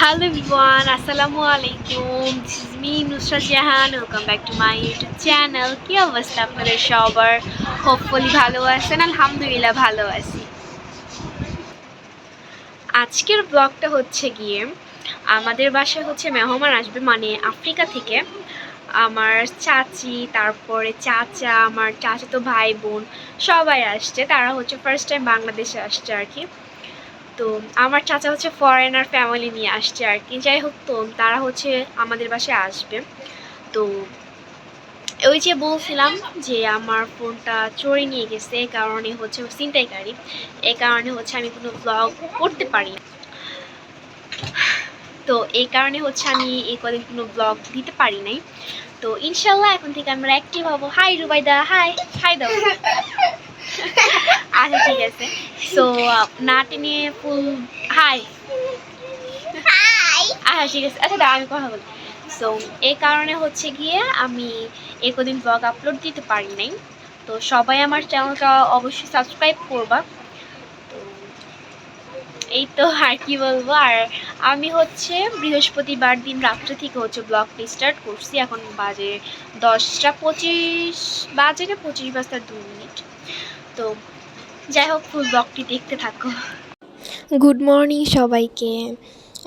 Hello everyone, Assalamu alaikum. This is me Nusrat Jahan. Welcome back to my YouTube channel. কি অবস্থা আপনাদের সবার? Hopefully ভালো আছেন। আলহামদুলিল্লাহ ভালো আছি। আজকের ব্লগটা হচ্ছে গিয়ে আমাদের বাসায় হচ্ছে মেহমান আসবে, মানে আফ্রিকা থেকে। আমার চাচি, তারপরে চাচা, আমার চাচাতো ভাই বোন সবাই আসছে। তারা হচ্ছে ফার্স্ট টাইম বাংলাদেশে আসছে আর কি। তো আমার চাচা হচ্ছে ফরেনার ফ্যামিলি নিয়ে আসছে আর কি। যাই হোক, তো তারা হচ্ছে আমাদের বাসায় আসবে। তো ওই যে বলছিলাম যে আমার ফোনটা চোরে নিয়ে গেছে, এই কারণে হচ্ছে ছিনতাইকারী, এই কারণে হচ্ছে আমি কোনো ব্লগ করতে পারি না। তো এই কারণে হচ্ছে আমি এই কদিন কোনো ব্লগ দিতে পারি নাই। তো ইনশাল্লাহ এখন থেকে আমরা অ্যাক্টিভ হবো। হাই রুবাইদা, হাই হাই দাও। আচ্ছা ঠিক আছে। সো নাটি নিয়ে ফুল হাই। আচ্ছা ঠিক আছে, আচ্ছা দাঁড়া আমি কথা বলি। সো এই কারণে হচ্ছে গিয়ে আমি এই কদিন ব্লগ আপলোড দিতে পারি নাই। তো সবাই আমার চ্যানেলটা অবশ্যই সাবস্ক্রাইব করবা। তো এই তো আর কি বলবো। আর আমি হচ্ছে বৃহস্পতিবার দিন রাত্রে থেকে হচ্ছে ব্লগটি স্টার্ট করছি। এখন বাজে 10:25 বাজে, না 25:02। তো যাই হোক, ফুল ব্লগটি দেখতে থাকো। গুড মর্নিং সবাইকে।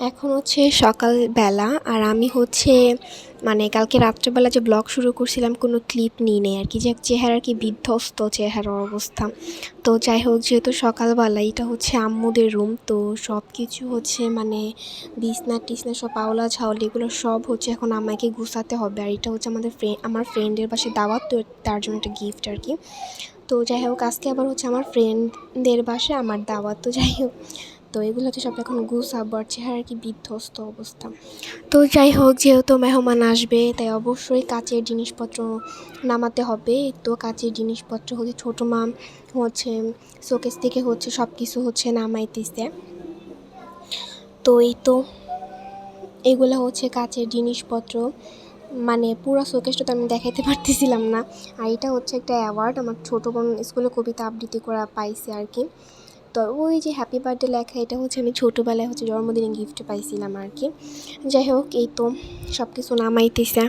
এখন হচ্ছে সকালবেলা, আর আমি হচ্ছে মানে কালকে রাত্রেবেলা যে ব্লগ শুরু করছিলাম কোনো ক্লিপ নিই নেই আর কি, যে চেহারার কি বিধ্বস্ত চেহারার অবস্থা। তো যাই হোক, যেহেতু সকালবেলা, এটা হচ্ছে আম্মুদের রুম, তো সব কিছু হচ্ছে মানে বিছনা টিছনা সব আওলা ঝাউলি এগুলো সব হচ্ছে এখন আমাকে গুছাতে হবে। আর এটা হচ্ছে আমার ফ্রেন্ডের পাশে দাওয়াত, তো তার জন্য একটা গিফট আর কি। তো যাই হোক, আজকে আবার হচ্ছে আমার ফ্রেন্ডদের বাসায় আমার দাওয়াত। তো যাই হোক, তো এগুলো হচ্ছে সব এখন গুছাবো। আর চেহারা কি বিধ্বস্ত অবস্থা। তো যাই হোক, যেহেতু মেহমান আসবে তাই অবশ্যই কাচের জিনিসপত্র নামাতে হবে। তো কাচের জিনিসপত্র হচ্ছে ছোটো মা হচ্ছে শোকেস থেকে হচ্ছে সব কিছু হচ্ছে নামাইতেছে। তো এই তো এগুলো হচ্ছে কাচের জিনিসপত্র, মানে পুরো শোকেসটা তো আমি দেখাইতে পারতেছিলাম না। আর এটা হচ্ছে একটা অ্যাওয়ার্ড, আমার ছোটো বোন স্কুলে কবিতা আবৃত্তি করা পাইছে আর কি। তো ওই যে হ্যাপি বার্থডে লেখা, এটা হচ্ছে আমি ছোটোবেলায় হচ্ছে জন্মদিনে গিফট পাইছিলাম আর কি। যাই হোক, এই তো সব কিছু নামাইতেছে।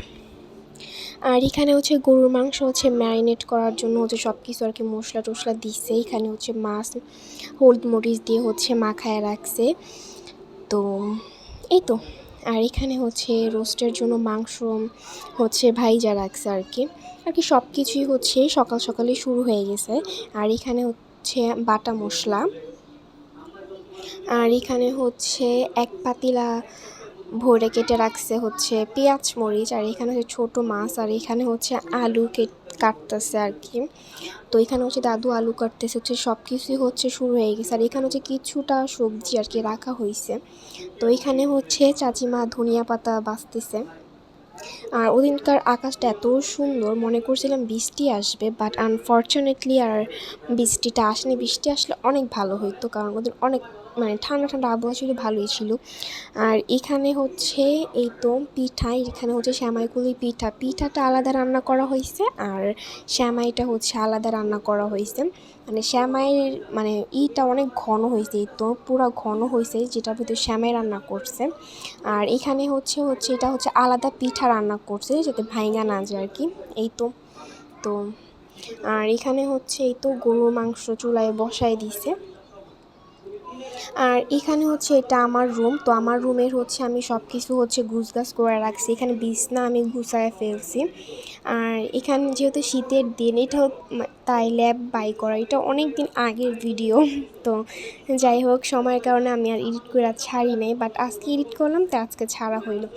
আর এখানে হচ্ছে গরুর মাংস হচ্ছে ম্যারিনেট করার জন্য হচ্ছে সব কিছু আর কি মশলা টশলা দিচ্ছে। এখানে হচ্ছে মাছ হলুদ মরিচ দিয়ে হচ্ছে মাখায় রাখছে। তো এই তো, আর এখানে হচ্ছে রোস্টের জন্য মাংস হচ্ছে ভাইজা রাখছে আর কি। সব কিছুই হচ্ছে সকাল সকালে শুরু হয়ে গেছে। আর এখানে হচ্ছে বাটা মশলা, আর এখানে হচ্ছে এক পাতিলা ভরে কেটে রাখছে হচ্ছে পেঁয়াজ মরিচ। আর এখানে হচ্ছে ছোটো মাছ, আর এখানে হচ্ছে আলু কাটতেছে আর কি। তো এখানে হচ্ছে দাদু আলু কাটতেছে, হচ্ছে সব কিছুই হচ্ছে শুরু হয়ে গেছে। আর এখানে হচ্ছে কিছুটা সবজি আর কি রাখা হয়েছে। তো এখানে হচ্ছে চাচিমা ধনিয়া পাতা বাছতেছে। আর ওদিনকার আকাশটা এত সুন্দর, মনে করছিলাম বৃষ্টি আসবে, বাট আনফর্চুনেটলি আর বৃষ্টিটা আসেনি। বৃষ্টি আসলে অনেক ভালো হইতো, কারণ ওদের অনেক মানে ঠান্ডা ঠান্ডা আবহাওয়া ছিল, ভালোই ছিল। আর এখানে হচ্ছে এই তো পিঠা, এখানে হচ্ছে শ্যামাইগুলি পিঠাটা আলাদা রান্না করা হয়েছে, আর শ্যামাইটা হচ্ছে আলাদা রান্না করা হয়েছে। মানে শ্যামাইয়ের মানে ইটা অনেক ঘন হয়েছে, এই তো পুরো ঘন হয়েছে, যেটার ভিতরে শ্যামাই রান্না করছে। আর এখানে হচ্ছে এটা হচ্ছে আলাদা পিঠা রান্না করছে, যাতে ভাঙা না যায় আর কি। এই তো তো আর এখানে হচ্ছে এই তো গরুর মাংস চুলায় বসায় দিছে। আর এখানে হচ্ছে এটা আমার রুম। তো আমার রুমের হচ্ছে আমি সব কিছু হচ্ছে গুছগাছ করে রাখছি। এখানে বিছনা আমি গুছায় ফেলছি। আর এখানে যেহেতু শীতের দিন, এটাও তাই ল্যাব বাই করা, এটা অনেক দিন আগের ভিডিও। তো যাই হোক, সময়ের কারণে আমি আর এডিট করে ছাড়ি নাই, বাট আজকে এডিট করলাম, তো আজকে ছাড়া হইলো।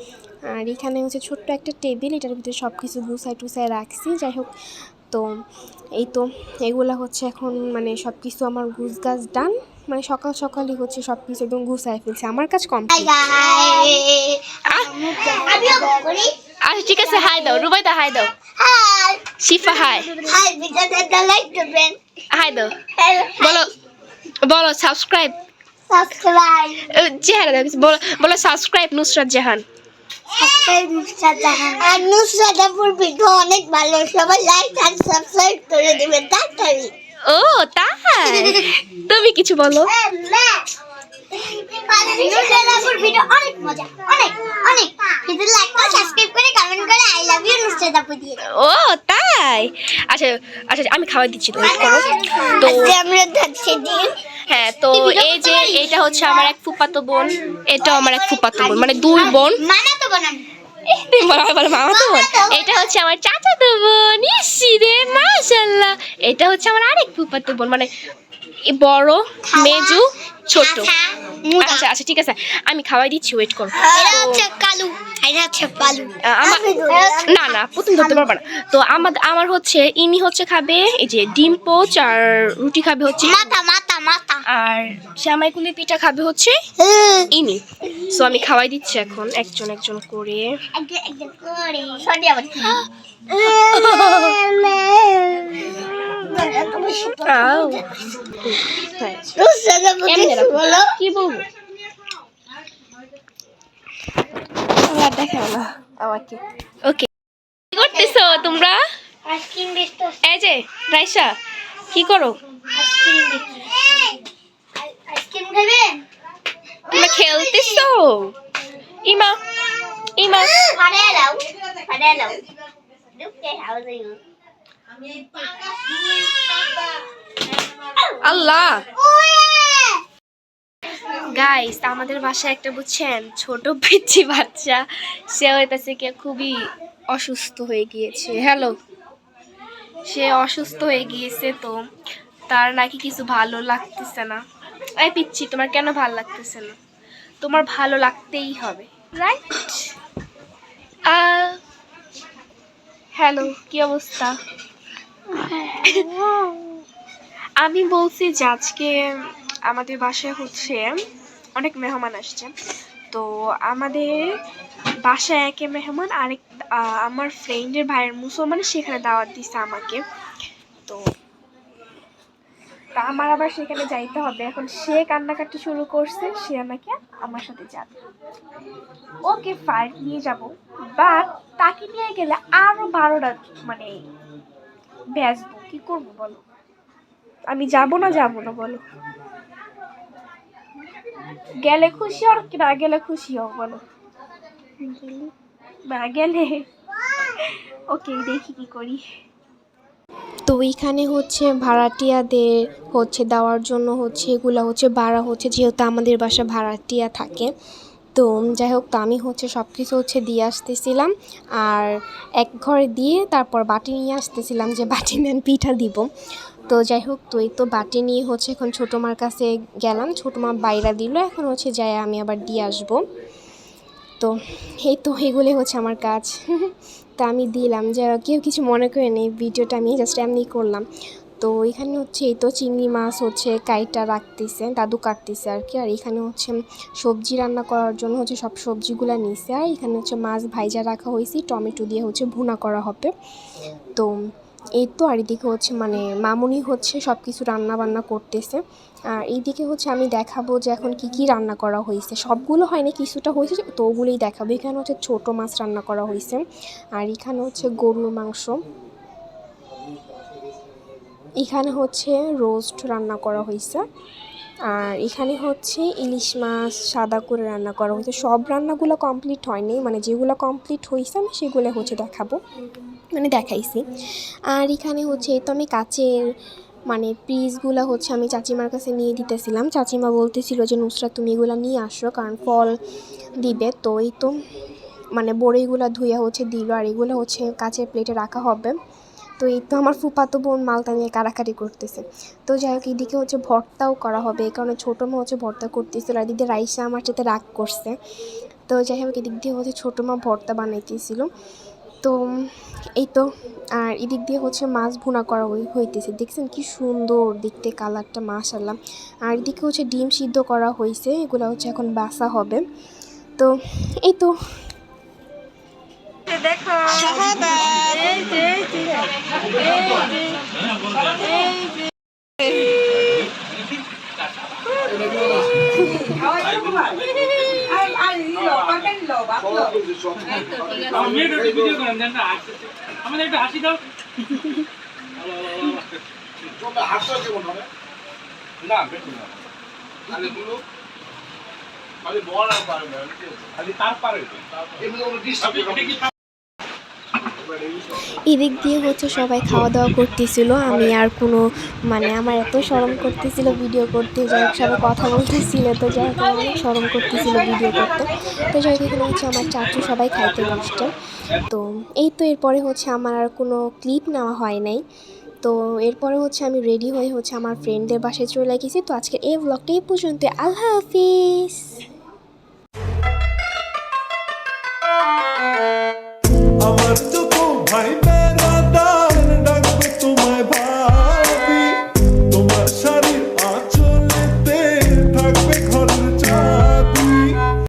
আর এখানে হচ্ছে ছোট্ট একটা টেবিল, এটার ভিতরে সব কিছু গুছায় টুছায় রাখছি। যাই হোক, তো এই তো এগুলা হচ্ছে এখন মানে সব কিছু আমার গুছগাছ ডান, মানে সকাল সকালই হচ্ছে সব কিছু একদম গুছায় ফেলছে, আমার কাজ কমপ্লিট। আচ্ছা ঠিক আছে, হাই দাও রুবাইদা, হাই দাও। শিফা হাই হাই দাও। বলো বলো সাবস্ক্রাইব চেহারা দাও, বলো বলো সাবস্ক্রাইব নুসরাত জাহান। আর নুসরাত আপুর ভিডিও অনেক ভালো, সবাই লাইক আর সাবস্ক্রাইব করে দিবেন তাড়াতাড়ি। ও তাই, তুমি কিছু বলো। নুসরাত আপুর জাফর ভিডিও অনেক মজা, অনেক অনেক। ভিডিও লাইক করে সাবস্ক্রাইব করে কমেন্ট করে আই লাভ ইউ নুসরাত আপু দিয়ে দাও। ও তাই, আচ্ছা আচ্ছা আমি খাওয়াই দিচ্ছি, তো wait করো। তো আজকে আমরা যাচ্ছি দিন। হ্যাঁ, তো এই যে এটা হচ্ছে আমার এক ফুফাতো বোন, এটাও আমার এক ফুফাতো বোন, মানে দুই বোন। মামা তো বানান। মামাতো বোন, এটা হচ্ছে আমার চাচাতো বোন। ইসি রে মাশাআল্লাহ। এটা হচ্ছে আমার আরেক ফুফাতো বোন, মানে বড় মেজু ছোট। আচ্ছা আচ্ছা ঠিক আছে, আমি খাওয়াই দিচ্ছি, ওয়েট করো। এটা হচ্ছে কালু, এটা হচ্ছে পালু। আমার না না প্রথম ধরতে পারবে না। তো আমার হচ্ছে ইনি হচ্ছে খাবে এই যে ডিম পোচ, আর রুটি খাবে হচ্ছে, মাথা মাথা মাথা। আর শ্যামাইকুলি পিঠা খাবে হচ্ছে ইনি। সো আমি খাওয়াই দিচ্ছি এখন একজন একজন করে। একজন একজন করে সরি আবার আও, এমনি রাখো। কি বলবো আমার দেখাও না আমাকে। ওকে, কি করতেছো তোমরা? আইসক্রিম বেচতো, এই যে রাইসা, কি করো আইসক্রিম বেচছি। আইসক্রিম খাবেন? তোমরা? খেলতেছো? ইমা ইমা পারে লাও, পারে লাও। দুকে হাউ আর ইউ? আল্লাহ গাইস, আমাদের বাসায় একটা বুঝছেন ছোট পিচ্চি বাচ্চা, সে হইতাছে কি খুবই অসুস্থ হয়ে গিয়েছে। হ্যালো, সে অসুস্থ হয়ে গিয়েছে, তো তার নাকি কিছু ভালো লাগতেছে না। এই পিচ্চি, তোমার কেন ভালো লাগতেছে না? তোমার ভালো লাগতেই হবে, রাইট? হ্যালো, কি অবস্থা? আমি বলছি যে আজকে আমাদের বাসায় হচ্ছে অনেক মেহমান আসছে। তো আমাদের বাসায় একে মেহমান, আরেক আমার ফ্রেন্ডের ভাইয়ের মুসলমান, সেখানে দাওয়াত দিছে আমাকে। তো তা আমার আবার সেখানে যাইতে হবে। এখন সে কান্নাকাটি শুরু করছে, সে আমাকে আমার সাথে যাবে। ওকে ফাইন, নিয়ে যাব, বাট তাকে নিয়ে গেলে আরো 12টা মানে বেসবো। কি করবো বলো? আমি যাবো না বলো? গেলে খুশি আর না গেলে খুশি হও বলো? না গেলে ওকে, দেখি কি করি। তো এখানে হচ্ছে ভাড়াটিয়াদের হচ্ছে দেওয়ার জন্য হচ্ছে এগুলো হচ্ছে ভাড়া হচ্ছে, যেহেতু আমাদের বাসা ভাড়াটিয়া থাকে। তো যাই হোক, তো আমি হচ্ছে সব কিছু হচ্ছে দিয়ে আসতেছিলাম, আর এক ঘরে দিয়ে তারপর বাটি নিয়ে আসতেছিলাম যে বাটি নেন পিঠা দিব। তো যাই হোক, তো এই তো বাটি নিয়ে হচ্ছে এখন ছোটো মার কাছে গেলাম, ছোটো মা বাইরা দিল, এখন হচ্ছে যাই আমি আবার দিয়ে আসবো। তো এই তো এগুলোই হচ্ছে আমার কাজ। তা আমি দিলাম, যে কেউ কিছু মনে করে নেই, ভিডিওটা আমি জাস্ট এমনি করলাম। তো এখানে হচ্ছে এই তো চিংড়ি মাছ হচ্ছে কাইটা রাখতেছে, দাদু কাটতেছে আর কি। আর এখানে হচ্ছে সবজি রান্না করার জন্য হচ্ছে সব সবজিগুলো নিছে, আর এখানে হচ্ছে মাছ ভাইজা রাখা হয়েছে, টমেটো দিয়ে হচ্ছে ভুনা করা হবে। তো এই তো, আর এদিকে হচ্ছে মানে মামুনি হচ্ছে সব কিছু রান্না বান্না করতেছে। আর এইদিকে হচ্ছে আমি দেখাবো যে এখন কি কি রান্না করা হয়েছে। সবগুলো হয়নি, কিছুটা হয়েছে, তো ওগুলোই দেখাবো। এখানে হচ্ছে ছোটো মাছ রান্না করা হয়েছে, আর এখানে হচ্ছে গরুর মাংস, এখানে হচ্ছে রোস্ট রান্না করা হয়েছে, আর এখানে হচ্ছে ইলিশ মাছ সাদা করে রান্না করা হয়েছে। সব রান্নাগুলো কমপ্লিট হয়নি, মানে যেগুলো কমপ্লিট হয়েছে আমি সেগুলো হচ্ছে দেখাবো, মানে দেখাইছি। আর এখানে হচ্ছে এই তো আমি কাচের মানে পিসগুলো হচ্ছে আমি চাচিমার কাছে নিয়ে দিতেছিলাম। চাচিমা বলতেছিল যে নুসরাত তুমি এগুলো নিয়ে আসো, কারণ ফল দিবে। তো এই তো মানে বড়িগুলো ধুয়ে হচ্ছে দিল, আর এগুলো হচ্ছে কাচের প্লেটে রাখা হবে। তো এই তো আমার ফুফাতো বোন মালটা নিয়ে কাড়াকাড়ি করতেছে। তো যাই হোক, এইদিকে হচ্ছে ভর্তাও করা হবে, এই কারণে ছোটো মা হচ্ছে ভর্তা করতেছিল, আর এদিক দিয়ে রাইসা আমার সাথে রাগ করছে। তো যাই হোক, এদিক দিয়ে হচ্ছে ছোটো মা ভর্তা বানাইতেছিল। তো এই তো, আর এদিক দিয়ে হচ্ছে মাছ ভুনা করা হইতেছে, দেখছেন কি সুন্দর দেখতে কালারটা, মাশাআল্লাহ। আর এদিকে হচ্ছে ডিম সিদ্ধ করা হয়েছে, এগুলো হচ্ছে এখন বাসা হবে। তো এই তো দেখো, আমাদের একটু হাসি দাও। না এদিক দিয়ে হচ্ছে সবাই খাওয়া দাওয়া করতেছিল, আমি আর কোনো মানে আমার এত শরম করতেছিল ভিডিও করতে, যাই হোক সবাই কথা বলতেছিল, তো যাই হোক আমার অনেক শরম করতেছিল ভিডিও করতে। তো যাই হোক এখানে হচ্ছে আমার চাচু সবাই খাইতে বসছে। তো এই তো এরপরে হচ্ছে আমার আর কোনো ক্লিপ নেওয়া হয় নাই। তো এরপরে হচ্ছে আমি রেডি হয়ে হচ্ছে আমার ফ্রেন্ডদের বাসায় চলে গেছি। তো আজকের এই ব্লগটা এই পর্যন্ত। আল্লাহ হাফিজ।